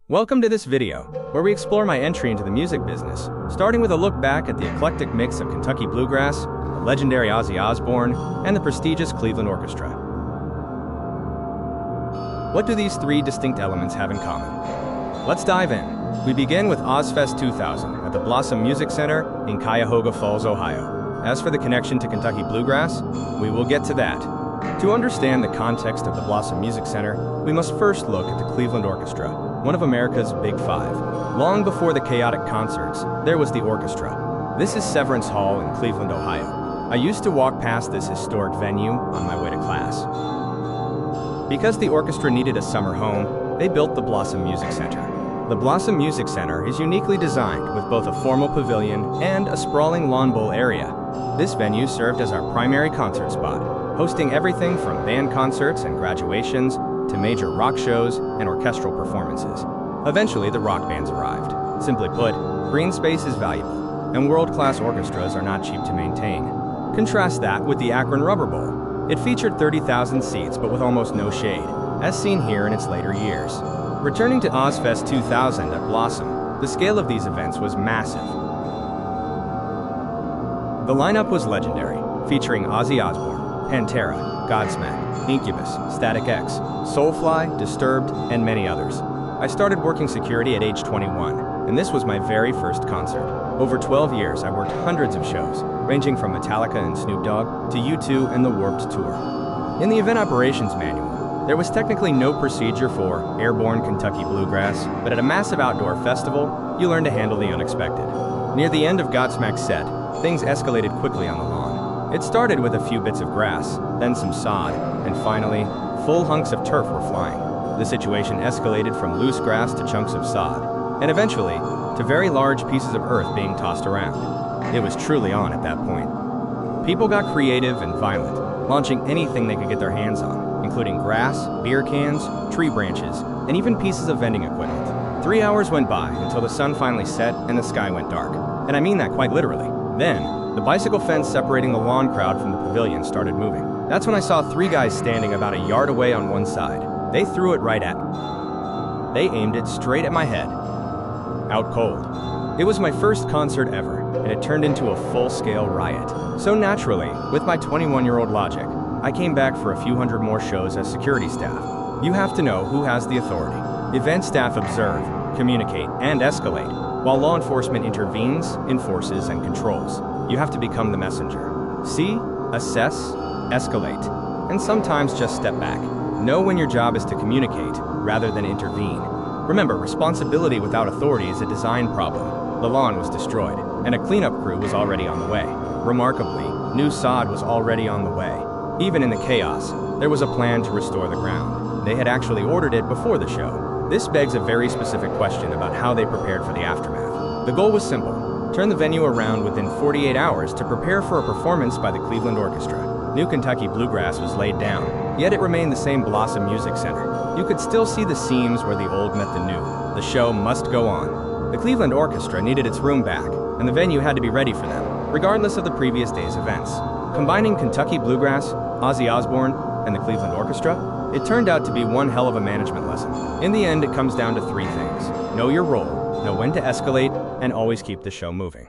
Welcome to this video, where we explore my entry into the music business, starting with a look back at the eclectic mix of Kentucky bluegrass, the legendary Ozzy Osbourne, and the prestigious Cleveland Orchestra. What do these three distinct elements have in common? Let's dive in. We begin with Ozzfest 2000 at the Blossom Music Center in Cuyahoga Falls, Ohio. As for the connection to Kentucky bluegrass, we will get to that. To understand the context of the Blossom Music Center, we must first look at the Cleveland Orchestra, one of America's Big Five. Long before the chaotic concerts, there was the orchestra. This is Severance Hall in Cleveland, Ohio. I used to walk past this historic venue on my way to class. Because the orchestra needed a summer home, they built the Blossom Music Center. The Blossom Music Center is uniquely designed with both a formal pavilion and a sprawling lawn bowl area. This venue served as our primary concert spot, hosting everything from band concerts and graduations to major rock shows and orchestral performances. Eventually, the rock bands arrived. Simply put, green space is valuable, and world-class orchestras are not cheap to maintain. Contrast that with the Akron Rubber Bowl. It featured 30,000 seats, but with almost no shade, as seen here in its later years. Returning to Ozzfest 2000 at Blossom, the scale of these events was massive. The lineup was legendary, featuring Ozzy Osbourne, Pantera, Godsmack, Incubus, Static X, Soulfly, Disturbed, and many others. I started working security at age 21, and this was my very first concert. Over 12 years, I worked hundreds of shows, ranging from Metallica and Snoop Dogg to U2 and the Warped Tour. In the event operations manual, there was technically no procedure for airborne Kentucky bluegrass, but at a massive outdoor festival, you learn to handle the unexpected. Near the end of Godsmack's set, things escalated quickly on the lawn. It started with a few bits of grass, then some sod, and finally, full hunks of turf were flying. The situation escalated from loose grass to chunks of sod, and eventually, to very large pieces of earth being tossed around. It was truly on at that point. People got creative and violent, launching anything they could get their hands on, including grass, beer cans, tree branches, and even pieces of vending equipment. 3 hours went by until the sun finally set and the sky went dark. And I mean that quite literally. Then, the bicycle fence separating the lawn crowd from the pavilion started moving. That's when I saw three guys standing about a yard away on one side. They threw it right at me. They aimed it straight at my head. Out cold. It was my first concert ever, and it turned into a full-scale riot. So naturally, with my 21-year-old logic, I came back for a few hundred more shows as security staff. You have to know who has the authority. Event staff observe, communicate, and escalate, while law enforcement intervenes, enforces, and controls. You have to become the messenger. See, assess, escalate, and sometimes just step back. Know when your job is to communicate rather than intervene. Remember, responsibility without authority is a design problem. The lawn was destroyed, and a cleanup crew was already on the way. Remarkably, new sod was already on the way. Even in the chaos, there was a plan to restore the ground. They had actually ordered it before the show. This begs a very specific question about how they prepared for the aftermath. The goal was simple. Turn the venue around within 48 hours to prepare for a performance by the Cleveland Orchestra. New Kentucky bluegrass was laid down, yet it remained the same Blossom Music Center. You could still see the seams where the old met the new. The show must go on. The Cleveland Orchestra needed its room back, and the venue had to be ready for them, regardless of the previous day's events. Combining Kentucky bluegrass, Ozzy Osbourne, and the Cleveland Orchestra, it turned out to be one hell of a management lesson. In the end, it comes down to three things. Know your role, know when to escalate, and always keep the show moving.